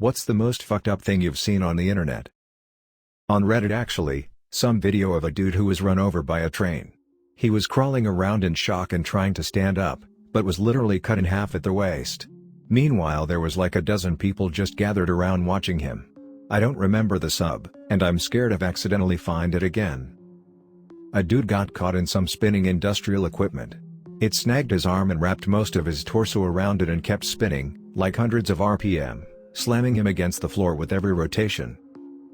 What's the most fucked up thing you've seen on the internet? On Reddit actually, some video of a dude who was run over by a train. He was crawling around in shock and trying to stand up, but was literally cut in half at the waist. Meanwhile there was like a dozen people just gathered around watching him. I don't remember the sub, and I'm scared of accidentally find it again. A dude got caught in some spinning industrial equipment. It snagged his arm and wrapped most of his torso around it and kept spinning, like hundreds of RPM, slamming him against the floor with every rotation.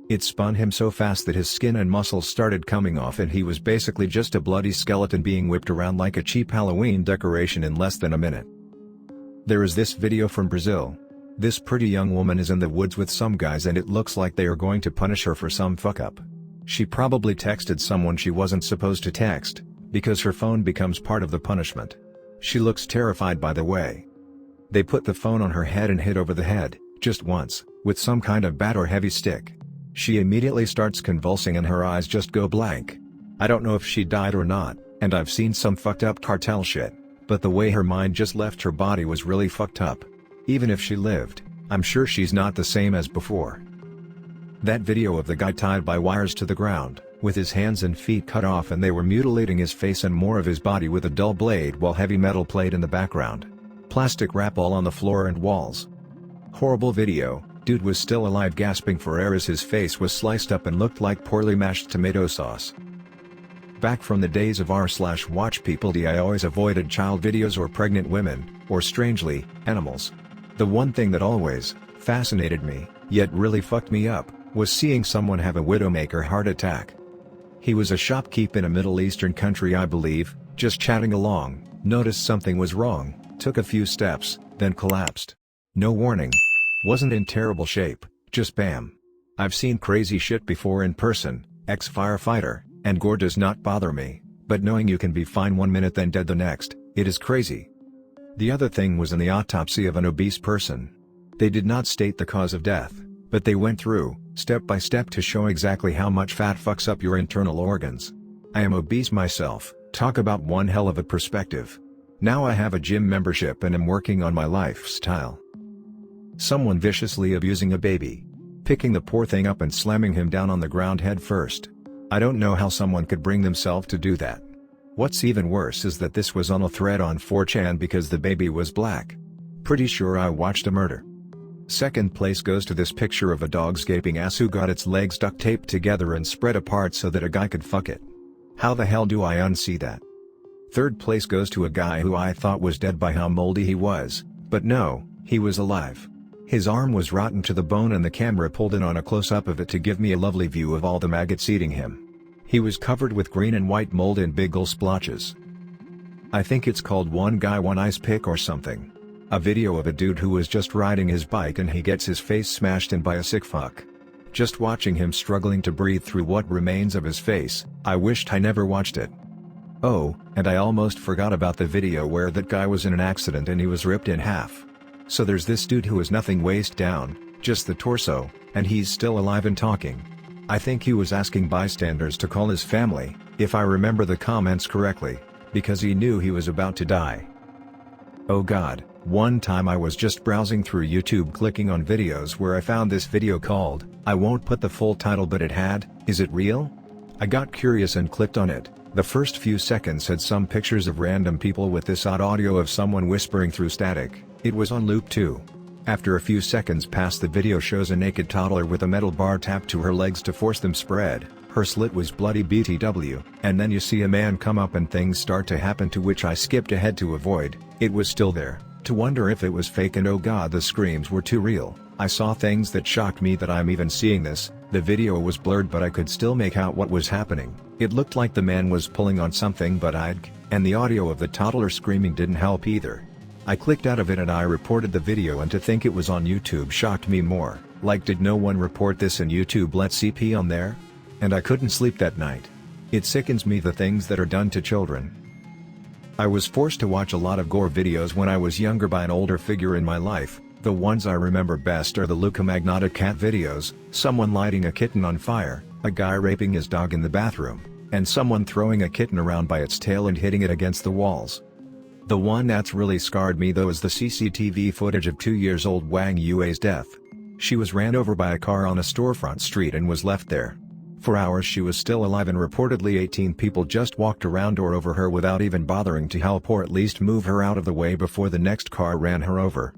It spun him so fast that his skin and muscles started coming off and he was basically just a bloody skeleton being whipped around like a cheap Halloween decoration in less than a minute. There is this video from Brazil. This pretty young woman is in the woods with some guys and it looks like they are going to punish her for some fuck up. She probably texted someone she wasn't supposed to text, because her phone becomes part of the punishment. She looks terrified by the way. They put the phone on her head and hit over the head, just once, with some kind of bat or heavy stick. She immediately starts convulsing and her eyes just go blank. I don't know if she died or not, and I've seen some fucked up cartel shit, but the way her mind just left her body was really fucked up. Even if she lived, I'm sure she's not the same as before. That video of the guy tied by wires to the ground, with his hands and feet cut off and they were mutilating his face and more of his body with a dull blade while heavy metal played in the background. Plastic wrap all on the floor and walls. Horrible video. Dude was still alive gasping for air as his face was sliced up and looked like poorly mashed tomato sauce. Back from the days of r/watch people I always avoided child videos or pregnant women, or strangely, animals. The one thing that always fascinated me, yet really fucked me up, was seeing someone have a widowmaker heart attack. He was a shopkeep in a Middle Eastern country I believe, just chatting along, noticed something was wrong, took a few steps, then collapsed. No warning. Wasn't in terrible shape, just bam. I've seen crazy shit before in person, ex-firefighter, and gore does not bother me, but knowing you can be fine one minute then dead the next, it is crazy. The other thing was in the autopsy of an obese person. They did not state the cause of death, but they went through, step by step to show exactly how much fat fucks up your internal organs. I am obese myself, talk about one hell of a perspective. Now I have a gym membership and am working on my lifestyle. Someone viciously abusing a baby. Picking the poor thing up and slamming him down on the ground head first. I don't know how someone could bring themselves to do that. What's even worse is that this was on a thread on 4chan because the baby was black. Pretty sure I watched a murder. Second place goes to this picture of a dog's gaping ass who got its legs duct taped together and spread apart so that a guy could fuck it. How the hell do I unsee that? Third place goes to a guy who I thought was dead by how moldy he was, but no, he was alive. His arm was rotten to the bone and the camera pulled in on a close-up of it to give me a lovely view of all the maggots eating him. He was covered with green and white mold in big ol' splotches. I think it's called One Guy One Ice Pick or something. A video of a dude who was just riding his bike and he gets his face smashed in by a sick fuck. Just watching him struggling to breathe through what remains of his face, I wished I never watched it. Oh, and I almost forgot about the video where that guy was in an accident and he was ripped in half. So there's this dude who is nothing waist down, just the torso, and he's still alive and talking. I think he was asking bystanders to call his family, if I remember the comments correctly, because he knew he was about to die. Oh god, one time I was just browsing through YouTube clicking on videos where I found this video called, I won't put the full title but it had, Is It Real? I got curious and clicked on it. The first few seconds had some pictures of random people with this odd audio of someone whispering through static. It was on loop too. After a few seconds past the video shows a naked toddler with a metal bar tapped to her legs to force them spread, her slit was bloody BTW, and then you see a man come up and things start to happen to which I skipped ahead to avoid. It was still there, to wonder if it was fake and oh god the screams were too real. I saw things that shocked me that I'm even seeing this. The video was blurred but I could still make out what was happening. It looked like the man was pulling on something but and the audio of the toddler screaming didn't help either. I clicked out of it and I reported the video, and to think it was on YouTube shocked me more. Like, did no one report this and YouTube let CP on there? And I couldn't sleep that night. It sickens me the things that are done to children. I was forced to watch a lot of gore videos when I was younger by an older figure in my life. The ones I remember best are the Luca Magnotta cat videos, someone lighting a kitten on fire, a guy raping his dog in the bathroom, and someone throwing a kitten around by its tail and hitting it against the walls. The one that's really scarred me though is the CCTV footage of 2-year-old Wang Yue's death. She was ran over by a car on a storefront street and was left there. For hours she was still alive, and reportedly 18 people just walked around or over her without even bothering to help or at least move her out of the way before the next car ran her over.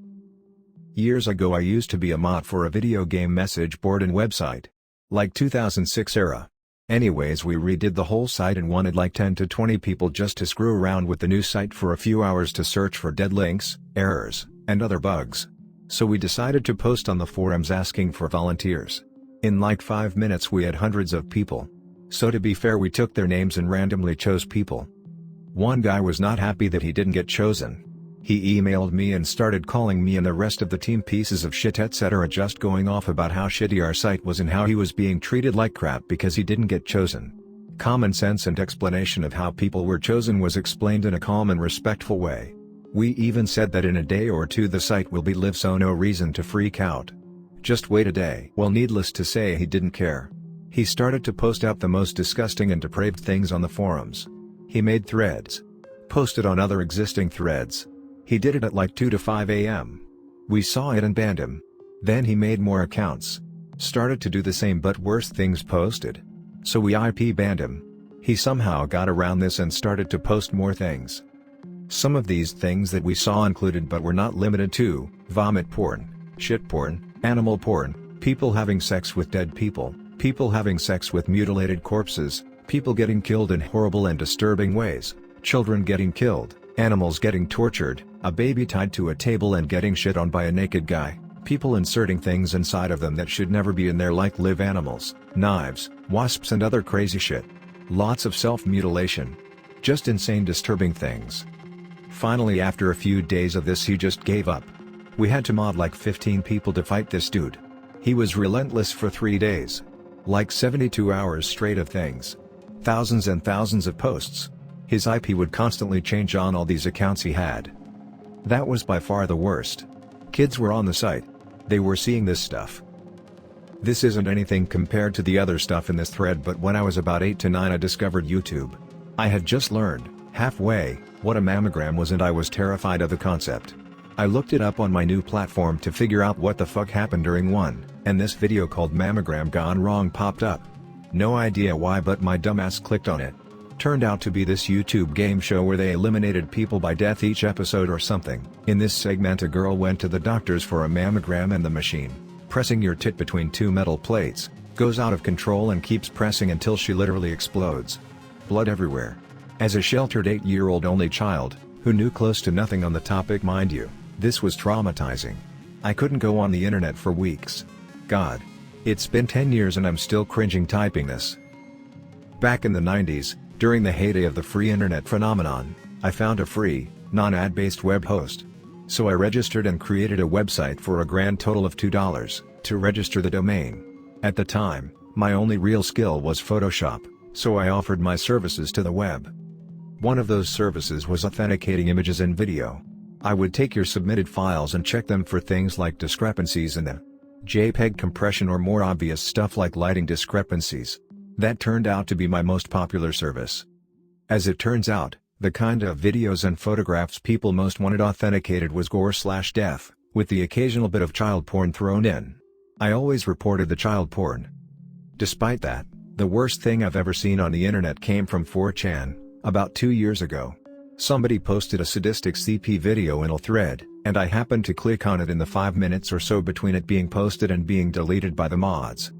Years ago I used to be a mod for a video game message board and website. Like 2006 era. Anyways, we redid the whole site and wanted like 10 to 20 people just to screw around with the new site for a few hours to search for dead links, errors, and other bugs. So we decided to post on the forums asking for volunteers. In like 5 minutes we had hundreds of people. So to be fair, we took their names and randomly chose people. One guy was not happy that he didn't get chosen. He emailed me and started calling me and the rest of the team pieces of shit etc, just going off about how shitty our site was and how he was being treated like crap because he didn't get chosen. Common sense and explanation of how people were chosen was explained in a calm and respectful way. We even said that in a day or two the site will be live, so no reason to freak out. Just wait a day. Well, needless to say, he didn't care. He started to post out the most disgusting and depraved things on the forums. He made threads. Posted on other existing threads. He did it at like 2 to 5 a.m. We saw it and banned him. Then he made more accounts. Started to do the same but worse things posted. So we IP banned him. He somehow got around this and started to post more things. Some of these things that we saw included but were not limited to vomit porn, shit porn, animal porn, people having sex with dead people having sex with mutilated corpses, people getting killed in horrible and disturbing ways, children getting killed, animals getting tortured, a baby tied to a table and getting shit on by a naked guy, people inserting things inside of them that should never be in there like live animals, knives, wasps and other crazy shit. Lots of self-mutilation. Just insane, disturbing things. Finally, after a few days of this, he just gave up. We had to mod like 15 people to fight this dude. He was relentless for 3 days. Like 72 hours straight of things. Thousands and thousands of posts. His IP would constantly change on all these accounts he had. That was by far the worst. Kids were on the site. They were seeing this stuff. This isn't anything compared to the other stuff in this thread, but when I was about 8 to 9 I discovered YouTube. I had just learned, halfway, what a mammogram was and I was terrified of the concept. I looked it up on my new platform to figure out what the fuck happened during one, and this video called Mammogram Gone Wrong popped up. No idea why, but my dumbass clicked on it. Turned out to be this YouTube game show where they eliminated people by death each episode or something. In this segment a girl went to the doctors for a mammogram and the machine, pressing your tit between two metal plates, goes out of control and keeps pressing until she literally explodes. Blood everywhere. As a sheltered 8-year-old only child, who knew close to nothing on the topic mind you, this was traumatizing. I couldn't go on the internet for weeks. God. It's been 10 years and I'm still cringing typing this. Back in the 90s, during the heyday of the free internet phenomenon, I found a free, non-ad-based web host. So I registered and created a website for a grand total of $2 to register the domain. At the time, my only real skill was Photoshop, so I offered my services to the web. One of those services was authenticating images and video. I would take your submitted files and check them for things like discrepancies in the JPEG compression or more obvious stuff like lighting discrepancies. That turned out to be my most popular service. As it turns out, the kind of videos and photographs people most wanted authenticated was gore/death, with the occasional bit of child porn thrown in. I always reported the child porn. Despite that, the worst thing I've ever seen on the internet came from 4chan, about 2 years ago. Somebody posted a sadistic CP video in a thread, and I happened to click on it in the 5 minutes or so between it being posted and being deleted by the mods.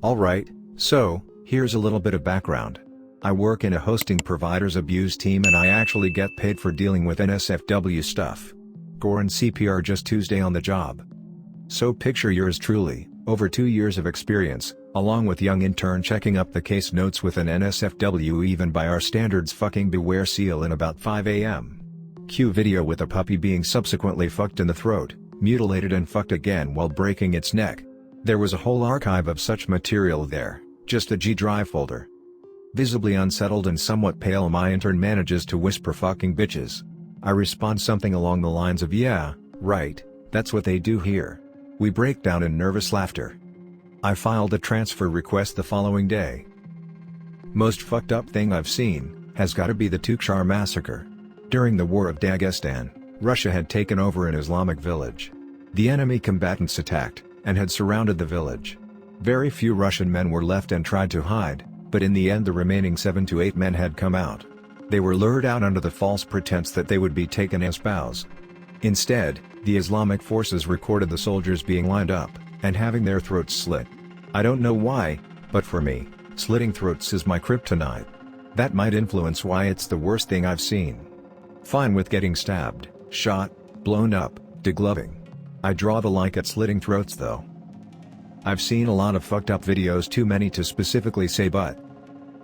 Alright, so, here's a little bit of background. I work in a hosting provider's abuse team and I actually get paid for dealing with NSFW stuff. Gore and CP are just Tuesday on the job. So picture yours truly, over 2 years of experience, along with young intern checking up the case notes with an NSFW even by our standards fucking beware seal in about 5 a.m. Cue video with a puppy being subsequently fucked in the throat, mutilated and fucked again while breaking its neck. There was a whole archive of such material there, just a G drive folder. Visibly unsettled and somewhat pale, my intern manages to whisper "fucking bitches." I respond something along the lines of "Yeah, right, that's what they do here." We break down in nervous laughter. I filed a transfer request the following day. Most fucked up thing I've seen has gotta be the Tukhchar massacre. During the War of Dagestan, Russia had taken over an Islamic village. The enemy combatants attacked, and had surrounded the village. Very few Russian men were left and tried to hide, but in the end the remaining 7 to 8 men had come out. They were lured out under the false pretense that they would be taken as spouse. Instead, the Islamic forces recorded the soldiers being lined up, and having their throats slit. I don't know why, but for me, slitting throats is my kryptonite. That might influence why it's the worst thing I've seen. Fine with getting stabbed, shot, blown up, degloving. I draw the line at slitting throats though. I've seen a lot of fucked up videos, too many to specifically say, but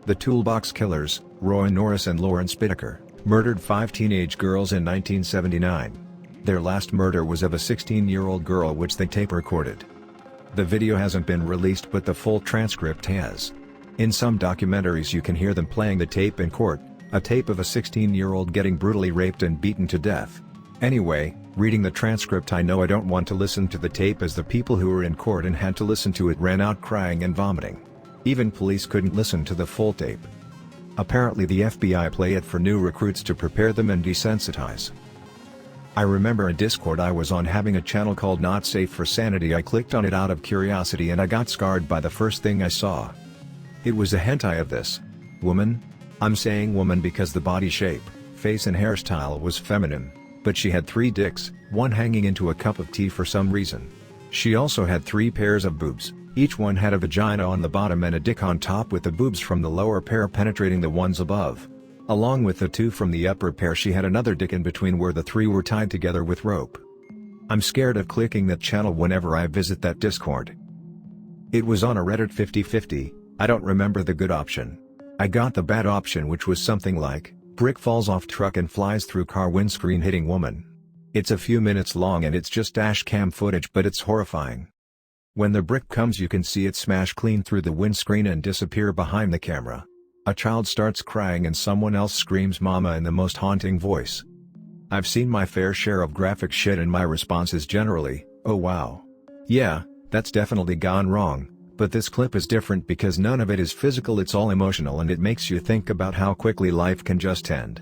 the Toolbox Killers, Roy Norris and Lauren Spitaker, murdered 5 teenage girls in 1979. Their last murder was of a 16-year-old girl which they tape recorded. The video hasn't been released but the full transcript has. In some documentaries you can hear them playing the tape in court, a tape of a 16-year-old getting brutally raped and beaten to death. Anyway, reading the transcript, I know I don't want to listen to the tape as the people who were in court and had to listen to it ran out crying and vomiting. Even police couldn't listen to the full tape. Apparently the FBI play it for new recruits to prepare them and desensitize. I remember a Discord I was on having a channel called Not Safe for Sanity. I clicked on it out of curiosity and I got scarred by the first thing I saw. It was a hentai of this woman. I'm saying woman because the body shape, face and hairstyle was feminine, but she had 3 dicks, one hanging into a cup of tea for some reason. She also had 3 pairs of boobs, each one had a vagina on the bottom and a dick on top, with the boobs from the lower pair penetrating the ones above. Along with the 2 from the upper pair, she had another dick in between where the 3 were tied together with rope. I'm scared of clicking that channel whenever I visit that Discord. It was on a Reddit 50/50, I don't remember the good option. I got the bad option, which was something like, brick falls off truck and flies through car windscreen hitting woman. It's a few minutes long and it's just dash cam footage, but it's horrifying. When the brick comes you can see it smash clean through the windscreen and disappear behind the camera. A child starts crying and someone else screams mama in the most haunting voice. I've seen my fair share of graphic shit and my response is generally, oh wow. Yeah, that's definitely gone wrong. But this clip is different because none of it is physical, it's all emotional, and it makes you think about how quickly life can just end.